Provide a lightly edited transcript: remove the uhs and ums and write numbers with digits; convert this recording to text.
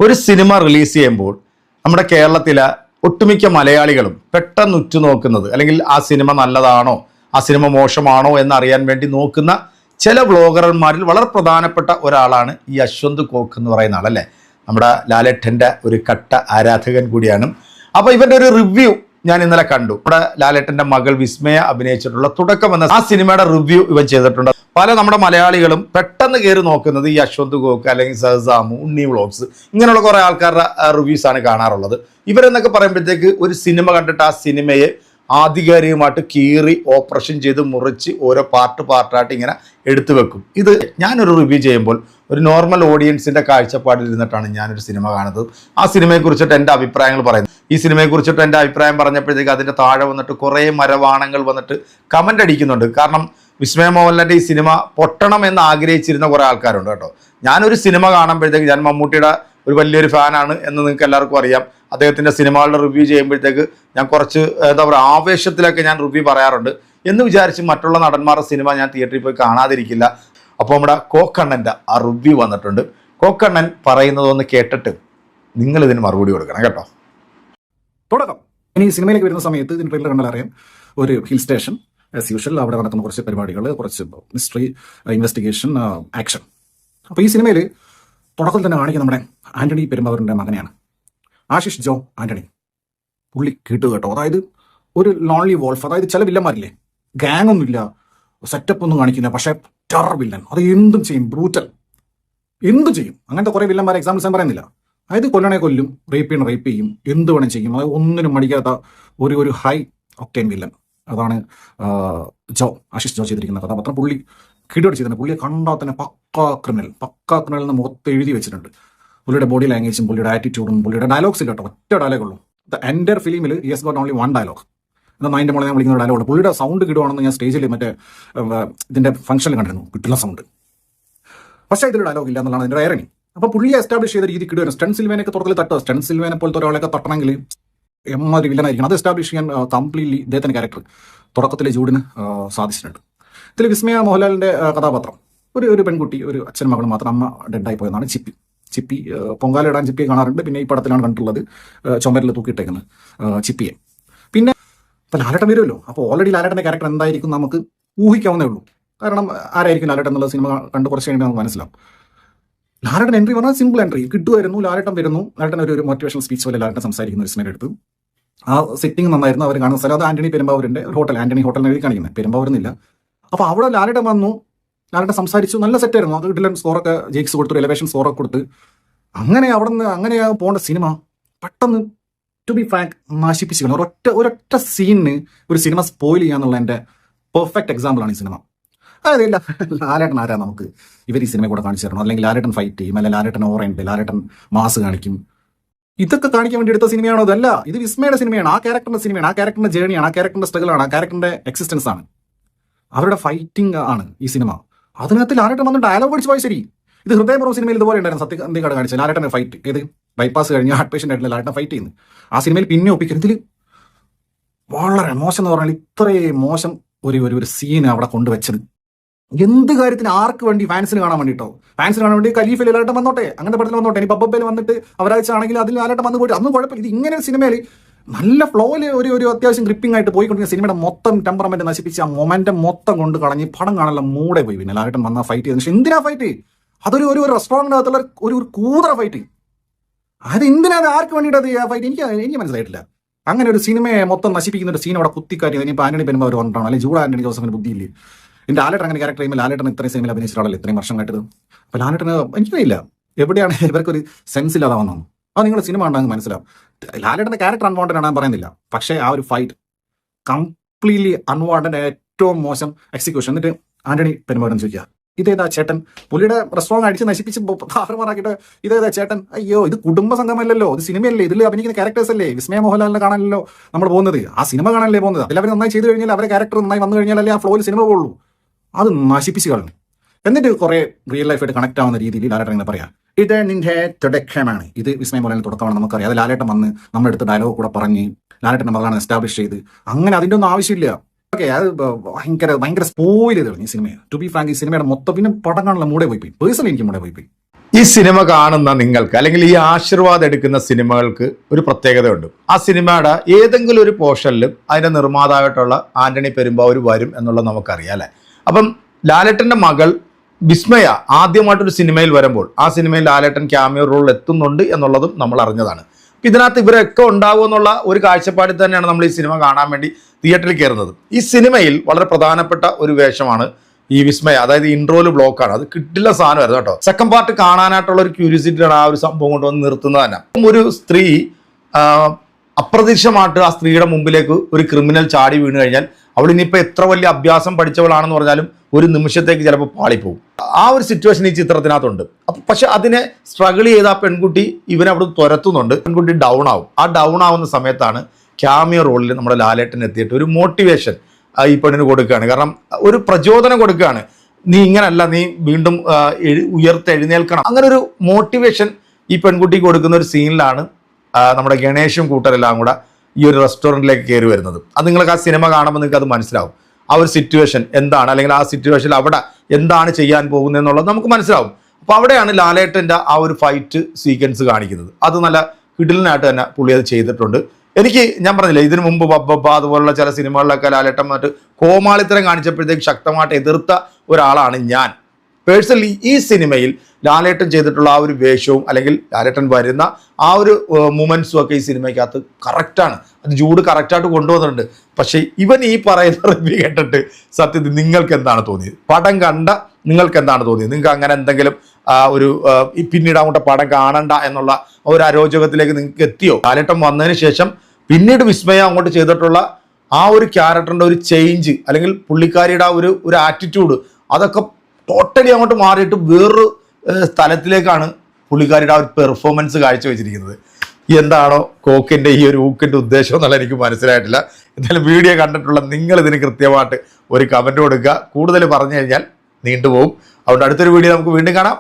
ഒരു cinema release ചെയ്യുമ്പോൾ നമ്മുടെ കേരളത്തിലെ ഒട്ടുമിക്ക മലയാളികളും പെട്ടെന്ന് ഉറ്റുനോക്കുന്നത് അല്ലെങ്കിൽ ആ സിനിമ നല്ലതാണോ ആ സിനിമ മോശമാണോ എന്നറിയാൻ വേണ്ടി നോക്കുന്ന ചില വ്ളോഗർമാരിൽ വളരെ പ്രധാനപ്പെട്ട ഒരാളാണ് ഈ അശ്വന്ത് കോക്ക് എന്ന് പറയുന്ന ആളല്ലേ. നമ്മുടെ ലാലേട്ടൻ്റെ ഒരു കട്ട ആരാധകൻ കൂടിയാണ്. അപ്പോൾ ഇവൻ്റെ ഒരു റിവ്യൂ ഞാൻ ഇന്നലെ കണ്ടു. നമ്മുടെ ലാലേട്ടൻ്റെ മകൾ വിസ്മയ അഭിനയിച്ചിട്ടുള്ള തുടക്കം എന്ന ആ സിനിമയുടെ റിവ്യൂ ഇവൻ ചെയ്തിട്ടുണ്ട്. പല നമ്മുടെ മലയാളികളും പെട്ടെന്ന് കയറി നോക്കുന്നത് ഈ അശ്വന്ത് കോക്ക് അല്ലെങ്കിൽ സഹസാമു, ഉണ്ണി വ്ളോഗ്സ് ഇങ്ങനെയുള്ള കുറേ ആൾക്കാരുടെ റിവ്യൂസ് ആണ് കാണാറുള്ളത്. ഇവരെന്നൊക്കെ പറയുമ്പോഴത്തേക്ക് ഒരു സിനിമ കണ്ടിട്ട് ആ സിനിമയെ ആധികാരികമായിട്ട് കീറി ഓപ്പറേഷൻ ചെയ്ത് മുറിച്ച് ഓരോ പാർട്ടായിട്ട് ഇങ്ങനെ എടുത്തു വെക്കും. ഇത് ഞാനൊരു റിവ്യൂ ചെയ്യുമ്പോൾ ഒരു നോർമൽ ഓഡിയൻസിൻ്റെ കാഴ്ചപ്പാടിൽ ഇരുന്നിട്ടാണ് ഞാനൊരു സിനിമ കാണുന്നത്. ആ സിനിമയെക്കുറിച്ചിട്ട് എൻ്റെ അഭിപ്രായങ്ങൾ പറയുന്നത്. ഈ സിനിമയെക്കുറിച്ചിട്ട് എൻ്റെ അഭിപ്രായം പറഞ്ഞപ്പോഴത്തേക്ക് അതിൻ്റെ താഴെ വന്നിട്ട് കുറേ മരവാണങ്ങൾ വന്നിട്ട് കമൻ്റ് അടിക്കുന്നുണ്ട്. കാരണം വിസ്മയ മോഹൻലാലിൻ്റെ ഈ സിനിമ പൊട്ടണം എന്ന് ആഗ്രഹിച്ചിരുന്ന കുറേ ആൾക്കാരുണ്ട് കേട്ടോ. ഞാനൊരു സിനിമ കാണുമ്പോഴത്തേക്ക് ഞാൻ മമ്മൂട്ടിയുടെ ഒരു വലിയൊരു ഫാനാണ് എന്ന് നിങ്ങൾക്ക് എല്ലാവർക്കും അറിയാം. അദ്ദേഹത്തിൻ്റെ സിനിമകളുടെ റിവ്യൂ ചെയ്യുമ്പോഴത്തേക്ക് ഞാൻ കുറച്ച് എന്താ പറയുക ആവേശത്തിലൊക്കെ ഞാൻ റിവ്യൂ പറയാറുണ്ട്. എന്ന് വിചാരിച്ച് മറ്റുള്ള നടന്മാരുടെ സിനിമ ഞാൻ തിയേറ്ററിൽ പോയി കാണാതിരിക്കില്ല. അപ്പോൾ നമ്മുടെ കോക്കണ്ണൻ്റെ ആ റിവ്യൂ വന്നിട്ടുണ്ട്. കോക്കണ്ണൻ പറയുന്നതൊന്ന് കേട്ടിട്ട് നിങ്ങൾ ഇതിന് മറുപടി കൊടുക്കണം കേട്ടോ. തുടക്കം ഇനി സിനിമയിലേക്ക് വരുന്ന സമയത്ത് ഇതിന് ട്രെയിലർ കണ്ടാൽ അറിയാം, ഒരു ഹിൽ സ്റ്റേഷൻ ആസ് യൂഷ്വൽ, അവിടെ നടക്കുന്ന കുറച്ച് പരിപാടികൾ, കുറച്ച് മിസ്റ്ററി, ഇൻവെസ്റ്റിഗേഷൻ, ആക്ഷൻ. അപ്പോൾ ഈ സിനിമയിൽ തുടക്കത്തിൽ തന്നെ കാണിക്കുന്ന നമ്മുടെ ആന്റണി പെരുമ്പാവൂരിൻ്റെ മകനെയാണ്, ആശിഷ് ജോ ആന്റണി. പുള്ളി കേട്ടു കേട്ടോ. അതായത് ഒരു ലോൺലി വോൾഫ്, അതായത് ചില വില്ലന്മാരില്ലേ, ഗാങ് ഒന്നുമില്ല, സെറ്റപ്പ് ഒന്നും കാണിക്കില്ല, പക്ഷേ ടെറർ വില്ലൻ. അത് എന്തും ചെയ്യും, ബ്രൂറ്റൽ, എന്തും ചെയ്യും. അങ്ങനത്തെ കുറേ വില്ലന്മാരെ എക്സാമ്പിൾസ് ഞാൻ പറയുന്നില്ല. അതായത് കൊല്ലണെ കൊല്ലും, റേപ്പ് ചെയ്യും, എന്ത് വേണം ചെയ്യും. അതായത് ഒന്നിനും മടിക്കാത്ത ഒരു ഹൈ ഒക്ടേൻ വില്ലൻ. അതാണ് ആശിഷ് ജോ ചെയ്തിരിക്കുന്ന കഥാപാത്രം. പുള്ളി കിടിയോട് ചെയ്തിട്ടുണ്ട്. പുള്ളിയെ കണ്ടാൽ തന്നെ പക്കാ ക്രിമിനൽ എന്ന് മുഖത്ത് എഴുതി വെച്ചിട്ടുണ്ട്. പുള്ളിയുടെ ബോഡി ലാംഗ്വേജും പുള്ളിയുടെ ആറ്റിറ്റ്യൂഡും പുള്ളിയുടെ ഡയലോഗ്സ് ഇല്ല കേട്ടോ, ഒറ്റ ഡയലോഗുള്ളൂ. ദ എൻ്റർ ഫിലിമിൽ he has got only one dialogue. എന്നാൽ അതിൻ്റെ മുകളിൽ ഞാൻ വിളിക്കുന്ന ഡയലോഗ്. പുള്ളിയുടെ സൗണ്ട് കിടുവാണെന്ന് ഞാൻ സ്റ്റേജിൽ മറ്റേ ഇതിൻ്റെ ഫംഗ്ഷനിൽ കണ്ടിരുന്നു, കിട്ടുന്ന സൗണ്ട്. പക്ഷേ ഇതിൽ ഡയലോഗ് ഇല്ല എന്നുള്ളതാണ് അതിൻ്റെ ഇറങ്ങി. അപ്പോൾ പുള്ളിയെ എസ്റ്റാബ്ലിഷ് ചെയ്ത രീതി കിടുവാണ്. സ്റ്റൺ സിൽവേനൊക്കെ തുറത്തിൽ തട്ടുക, സ്റ്റൺ സിൽവേനെ പോലത്തെ ഒരാളെയൊക്കെ തട്ടണമെങ്കിൽ എമ്മാതിരി വില്ലനായിരിക്കണം. അത് എസ്റ്റാബ്ലിഷ് ചെയ്യാൻ കംപ്ലീറ്റ്ലി ഇദ്ദേഹത്തിൻ്റെ ക്യാരക്ടർ തുടക്കത്തിലെ ജൂഡിന് സാധിച്ചിട്ടുണ്ട്. ഇതിൽ വിസ്മയ മോഹൻലാലിൻ്റെ കഥാപാത്രം ഒരു പെൺകുട്ടി, ഒരു അച്ഛൻ മകളും മാത്രം, അമ്മ ഡെഡായി പോയതാണ് ചിപ്പി. പൊങ്കാലിടാൻ ചിപ്പിയെ കാണാറുണ്ട്. പിന്നെ ഈ പടത്തിലാണ് കണ്ടിട്ടുള്ളത് ചുമരിൽ തൂക്കിയിട്ടേക്കുന്നത് ചിപ്പിയെ. പിന്നെ ഇപ്പം ലാലേട്ടൻ വരുമല്ലോ, അപ്പോൾ ഓൾറെഡി ലാലേട്ടൻ്റെ ക്യാരക്ടർ എന്തായിരിക്കും നമുക്ക് ഊഹിക്കാവുന്നേ ഉള്ളൂ. കാരണം ആരായിരിക്കും ലാലേട്ടൻ എന്നുള്ള സിനിമ കണ്ട് കുറച്ച് കഴിയുമ്പോൾ നമുക്ക് മനസ്സിലാവും. ലാലേട്ടൻ എൻട്രി പറഞ്ഞാൽ സിമ്പിൾ എൻട്രി കിട്ടുമായിരുന്നു. ലാലേട്ടൻ വരുന്നു, ലാലേട്ടൻ ഒരു മോട്ടിവേഷണൽ സ്പീച്ച് പോലെ ലാലേട്ടൻ സംസാരിക്കുന്ന ഒരു സിനിമ എടുത്തു. ആ സെറ്റിംഗ് നന്നായിരുന്നു. അവർ കാണുന്ന സ്ഥലം അത് ആന്റണി പെരുമ്പാവൂരിൻ്റെ ഒരു ഹോട്ടൽ, ആന്റണി ഹോട്ടലിന് എഴുതി കാണിക്കുന്നത്, പെരുമ്പാവൂരുന്നില്ല. അപ്പോൾ അവിടെ ലാലേട്ടൻ വന്നു, ലാലേട്ടൻ സംസാരിച്ചു, നല്ല സെറ്റായിരുന്നു. അത് കിട്ടില്ല സ്കോറൊക്കെ ജെയ്ക്സ് കൊടുത്തു, എലവേഷൻ സ്കോറൊക്കെ കൊടുത്ത് അങ്ങനെ അങ്ങനെ പോകേണ്ട സിനിമ പെട്ടെന്ന് ടു ബി ഫ്രാങ്ക് നശിപ്പിച്ചു. ഒരൊറ്റ സീനിന് ഒരു സിനിമ സ്പോയിൽ ചെയ്യാന്നുള്ള എൻ്റെ പെർഫെക്റ്റ് എക്സാമ്പിളാണ് ഈ സിനിമ. അതായത് ഇല്ല, ലാലേട്ടൻ ആരാ നമുക്ക് ഇവർ ഈ സിനിമ കൂടെ കാണിച്ചു തരണം, അല്ലെങ്കിൽ ലാലേട്ടൻ ഫൈറ്റ് ചെയ്യും, അല്ലെങ്കിൽ ലാലേട്ടൻ ഓറയുണ്ട്, ലാലേട്ടൻ മാസ് കാണിക്കും. ഇതൊക്കെ കാണിക്കാൻ വേണ്ടി എടുത്ത സിനിമയാണോ? അതല്ല, ഇത് വിസ്മയുടെ സിനിമയാണ്, ആ ക്യാരക്ടറിന്റെ സിനിമയാണ്, ആ ക്യാരക്ടറിന്റെ ജേണിയാണ്, ആ ക്യാരക്ടറിന്റെ സ്ട്രഗിളാണ്, ആ ക്യാരക്ടറിന്റെ എക്സിസ്റ്റൻസ് ആണ്, അവരുടെ ഫൈറ്റിംഗ് ആണ് ഈ സിനിമ. അതിനകത്ത് ലാലേട്ടൻ വന്ന് ഡയലോഗ് പഠിച്ചു പോയി. ശരി, ഇത് ഹൃദയപൂർവ്വ സിനിമയിൽ ഇതുപോലെ ഉണ്ടായിരുന്നു. സത്യകാട് കാണിച്ചത് ലാലേട്ടൻ്റെ ഫൈറ്റ്, ഏത് ബൈപ്പാസ് കഴിഞ്ഞ് ഹാർട്ട് പേഷ്യൻ്റ് ആയിട്ടുള്ള ലാലേട്ടൻ ഫൈറ്റ് ചെയ്യുന്നു. ആ സിനിമയിൽ പിന്നെ ഒപ്പിക്കുന്നത് ഇതിൽ വളരെ മോശം എന്ന് പറഞ്ഞാൽ ഇത്രയും മോശം ഒരു സീൻ അവിടെ കൊണ്ടുവച്ചത്. എന്ത് കാര്യത്തിന്, ആർക്ക് വേണ്ടി? ഫാൻസിന് കാണാൻ വേണ്ടിട്ടോ, ഫാൻസിന് കാണാൻ വേണ്ടി ഖലീഫയിൽ ലാലേട്ടൻ വന്നോട്ടെ, അങ്ങനത്തെ പടത്തിൽ വന്നോട്ടെ, ഇനി ബബ്ബയിൽ വന്നിട്ട് അവരാഴ്ച ആണെങ്കിൽ അതിൽ ലാലേട്ടൻ വന്നു പോയിട്ട് അതൊന്നും കുഴപ്പമില്ല. ഇത് ഇങ്ങനെ സിനിമയിൽ നല്ല ഫ്ലോയിൽ ഒരു അത്യാവശ്യം ഗ്രിപ്പിംഗ് ആയിട്ട് പോയിക്കൊണ്ടിരിക്കുന്ന സിനിമയുടെ മൊത്തം ടെമ്പറമെന്റ് നശിപ്പിച്ച് ആ മൊമെന്റം മൊത്തം കൊണ്ട് കളഞ്ഞ് പടം കാണാനുള്ള മൂടെ പോയി. പിന്നെ ലാലേട്ടൻ വന്ന ഫൈറ്റ് ചെയ്തത് എന്തിനാ ഫൈറ്റ്? അതൊരു റെസ്റ്റോറൻറ്റിൻ്റെ അകത്തുള്ള ഒരു കൂതറ ഫൈറ്റ്. അത് എന്തിനാണ്, ആർക്ക് വേണ്ടിയിട്ട് ആ ഫൈറ്റ്? എനിക്ക് മനസ്സിലായിട്ടില്ല. അങ്ങനെ ഒരു സിനിമയെ മൊത്തം നശിപ്പിക്കുന്ന ഒരു സീൻ അവിടെ കുത്തിക്കാറ്റി. ഇനിയിപ്പോൾ ആന്റണി പെരുമ്പാവൂർ വന്നിട്ടാണ്, അല്ലെങ്കിൽ ജൂഡ് ആന്റണി ജോസഫിന് ബുദ്ധിയില്ലേ? എൻ്റെ ലാലേട്ടൻ അങ്ങനെ ക്യാരക്ടർ ചെയ്യുമ്പോൾ ലാലേട്ടൻ ഇത്രയും സിനിമയിൽ അഭിനയിച്ചിട്ടാണല്ലോ ഇത്രയും വർഷം കേട്ടത്. അപ്പോൾ ലാലേട്ടന് എനിക്കറിയില്ല എവിടെയാണ് ഇവർക്കൊരു സെൻസ് ഇല്ലാതെ വന്നത്. അത് നിങ്ങൾ സിനിമ കണ്ടാൽ മനസ്സിലാവും. ലാലേട്ടൻ്റെ ക്യാരക്ടർ അൺവാണ്ടഡ് ആണ്, ഞാൻ പറയുന്നില്ല. പക്ഷേ ആ ഒരു ഫൈറ്റ് കംപ്ലീറ്റ്ലി അൺവാണ്ടഡ്, ഏറ്റവും മോശം എക്സിക്യൂഷൻ. എന്നിട്ട് ആന്റണി പെരുമ്പാവൂരൻ ചോദിക്കുക, ഇതേതാ ചേട്ടൻ? പുള്ളിയുടെ റെസ്റ്റോറൻറ്റ് അടിച്ച് നശിപ്പിച്ച് താറുമാറാക്കിയിട്ട് ഇതേതാ ചേട്ടൻ? അയ്യോ, ഇത് കുടുംബ സംഘമല്ലല്ലോ, ഇത് സിനിമയല്ലേ, ഇതിൽ അഭിനയിക്കുന്ന ക്യാരക്ടേഴ്സ് അല്ലേ? വിസ്മയ മോഹൻലാലിനെ കാണാനല്ലോ നമ്മൾ പോകുന്നത്, ആ സിനിമ കാണാനല്ലേ പോകുന്നത്. അതിൽ അവർ നന്നായി ചെയ്തു കഴിഞ്ഞാൽ, അവരുടെ ക്യാരക്ടർ നന്നായി വന്നു കഴിഞ്ഞാലല്ലേ ആ ഫ്ലോയിൽ സിനിമ പോകുള്ളൂ. അത് നശിപ്പിച്ച് കളഞ്ഞു. എന്നിട്ട് കുറേ റിയൽ ലൈഫായിട്ട് കണക്ട് ആവുന്ന രീതിയിൽ ലാലേട്ടൻ ഇങ്ങനെ പറയാം, ഇത് നിന്റെ തുടക്കമാണ്, ഇത് വിസ്മയ മോഹൻലാലിന്റെ തുടക്കമാണ്, നമുക്കറിയാം. അത് ലാലേട്ടൻ വന്ന് നമ്മളെടുത്ത് ഡയലോഗ് കൂടെ പറഞ്ഞ് ലാലേട്ടൻ്റെ മകളാണ് എസ്റ്റാബ്ലിഷ് ചെയ്ത്, അങ്ങനെ അതിൻ്റെ ഒന്നും ആവശ്യമില്ല. ഓക്കെ, അത് ഭയങ്കര സ്പോയിൽ ചെയ്ത് കളഞ്ഞു ഈ സിനിമയെ. ടു ബി ഫ്രാങ്ക്, ഈ സിനിമയുടെ മൊത്തം പിന്നെ പടം കാണുന്ന മൂടെ പോയി. പേഴ്സണലി എനിക്ക് മൂടെ പോയി. ഈ സിനിമ കാണുന്ന നിങ്ങൾക്ക് അല്ലെങ്കിൽ ഈ ആശീർവാദം എടുക്കുന്ന സിനിമകൾക്ക് ഒരു പ്രത്യേകതയുണ്ട്. ആ സിനിമയുടെ ഏതെങ്കിലും ഒരു പോർഷനിലും അതിൻ്റെ നിർമ്മാതാവായിട്ടുള്ള ആന്റണി പെരുമ്പാവൂർ വരും എന്നുള്ളത് നമുക്കറിയാം അല്ലേ. അപ്പം ലാലേട്ടൻ്റെ മകൾ വിസ്മയ ആദ്യമായിട്ടൊരു സിനിമയിൽ വരുമ്പോൾ ആ സിനിമയിൽ ലാലേട്ടൻ ക്യാമിയോ റോളിൽ എത്തുന്നുണ്ട് എന്നുള്ളതും നമ്മൾ അറിഞ്ഞതാണ്. അപ്പം ഇതിനകത്ത് ഇവരൊക്കെ ഉണ്ടാവും എന്നുള്ള ഒരു കാഴ്ചപ്പാടിൽ തന്നെയാണ് നമ്മൾ ഈ സിനിമ കാണാൻ വേണ്ടി തിയേറ്ററിൽ കയറുന്നത്. ഈ സിനിമയിൽ വളരെ പ്രധാനപ്പെട്ട ഒരു വേഷമാണ് ഈ വിസ്മയ, അതായത് ഇൻട്രോല് ബ്ലോക്കാണ്. അത് കിട്ടില്ല സാധനമായിരുന്നു കേട്ടോ. സെക്കൻഡ് പാർട്ട് കാണാനായിട്ടുള്ള ഒരു ക്യൂരിയോസിറ്റിയാണ് ആ ഒരു സംഭവം കൊണ്ടുവന്ന് നിർത്തുന്നത് തന്നെ. ഒരു സ്ത്രീ അപ്രതീക്ഷിതമായിട്ട് ആ സ്ത്രീയുടെ മുമ്പിലേക്ക് ഒരു ക്രിമിനൽ ചാടി വീണ് കഴിഞ്ഞാൽ അവൾ ഇനിയിപ്പോൾ എത്ര വലിയ അഭ്യാസം പഠിച്ചവളാണെന്ന് പറഞ്ഞാലും ഒരു നിമിഷത്തേക്ക് ചിലപ്പോൾ പാളിപ്പോകും. ആ ഒരു സിറ്റുവേഷൻ ഈ ചിത്രത്തിനകത്തുണ്ട്. പക്ഷെ അതിനെ സ്ട്രഗിൾ ചെയ്ത ആ പെൺകുട്ടി ഇവനെ അവിടെ തുരത്തുന്നുണ്ട്. പെൺകുട്ടി ഡൗൺ ആവും. ആ ഡൗൺ ആവുന്ന സമയത്താണ് ക്യാമിയോ റോളിൽ നമ്മുടെ ലാലേട്ടൻ എത്തിയിട്ട് ഒരു മോട്ടിവേഷൻ ഈ പെണ്ണിന് കൊടുക്കുകയാണ്. കാരണം ഒരു പ്രചോദനം കൊടുക്കുകയാണ്. നീ ഇങ്ങനല്ല, നീ വീണ്ടും ഉയർത്തെഴുന്നേൽക്കണം. അങ്ങനെ ഒരു മോട്ടിവേഷൻ ഈ പെൺകുട്ടിക്ക് കൊടുക്കുന്ന ഒരു സീനിലാണ് നമ്മുടെ ഗണേഷും കൂട്ടരെല്ലാം കൂടെ ഈ ഒരു റെസ്റ്റോറൻറ്റിലേക്ക് കയറി വരുന്നത്. അത് നിങ്ങൾക്ക് ആ സിനിമ കാണുമ്പോൾ നിങ്ങൾക്ക് അത് മനസ്സിലാവും. ആ ഒരു സിറ്റുവേഷൻ എന്താണ്, അല്ലെങ്കിൽ ആ സിറ്റുവേഷനിൽ അവിടെ എന്താണ് ചെയ്യാൻ പോകുന്നത് എന്നുള്ളത് നമുക്ക് മനസ്സിലാവും. അപ്പോൾ അവിടെയാണ് ലാലേട്ടൻ്റെ ആ ഒരു ഫൈറ്റ് സീക്വൻസ് കാണിക്കുന്നത്. അത് നല്ല കിടിലനായിട്ട് തന്നെ പുള്ളി അത് ചെയ്തിട്ടുണ്ട്. ഞാൻ പറഞ്ഞില്ലേ, ഇതിനു മുമ്പ് ബബ്ബ അതുപോലുള്ള ചില സിനിമകളിലൊക്കെ ലാലേട്ടൻ മറ്റ് കോമാളിത്തരം കാണിച്ചപ്പോഴത്തേക്ക് ശക്തമായിട്ട് എതിർത്ത ഒരാളാണ് ഞാൻ. പേഴ്സണലി ഈ സിനിമയിൽ ലാലേട്ടൻ ചെയ്തിട്ടുള്ള ആ ഒരു വേഷവും അല്ലെങ്കിൽ ലാലേട്ടൻ വരുന്ന ആ ഒരു മൂമെൻറ്റ്സും ഒക്കെ ഈ സിനിമയ്ക്കകത്ത് കറക്റ്റാണ്. അത് ജൂഡ് കറക്റ്റായിട്ട് കൊണ്ടുവന്നിട്ടുണ്ട്. പക്ഷേ ഇവൻ ഈ പറയുന്ന റിവ്യൂ കേട്ടിട്ട് സത്യത്തിൽ നിങ്ങൾക്ക് എന്താണ് തോന്നിയത്? പടം കണ്ട നിങ്ങൾക്ക് എന്താണ് തോന്നിയത്? നിങ്ങൾക്ക് അങ്ങനെ എന്തെങ്കിലും പിന്നീട് അങ്ങോട്ട് പടം കാണണ്ട എന്നുള്ള ഒരു അരോചകത്തിലേക്ക് നിങ്ങൾക്ക് എത്തിയോ? ലാലേട്ടൻ വന്നതിന് ശേഷം പിന്നീട് വിസ്മയ അങ്ങോട്ട് ചെയ്തിട്ടുള്ള ആ ഒരു ക്യാരക്ടറിൻ്റെ ഒരു ചേഞ്ച് അല്ലെങ്കിൽ പുള്ളിക്കാരിയുടെ ആ ഒരു ആറ്റിറ്റ്യൂഡ് അതൊക്കെ ടോട്ടലി അങ്ങോട്ട് മാറിയിട്ട് വേറൊരു സ്ഥലത്തിലേക്കാണ് പുള്ളിക്കാരിയുടെ ആ ഒരു പെർഫോമൻസ് കാഴ്ചവെച്ചിരിക്കുന്നത്. എന്താണോ കോക്കിൻ്റെ ഈ ഒരു ഊക്കിൻ്റെ ഉദ്ദേശം എന്നുള്ള എനിക്ക് മനസ്സിലായിട്ടില്ല. എന്തായാലും വീഡിയോ കണ്ടിട്ടുള്ള നിങ്ങൾ ഇതിന് കൃത്യമായിട്ട് ഒരു കമൻറ്റ് കൊടുക്കുക. കൂടുതൽ പറഞ്ഞു കഴിഞ്ഞാൽ നീണ്ടുപോകും. അതുകൊണ്ട് അടുത്തൊരു വീഡിയോ നമുക്ക് വീണ്ടും കാണാം.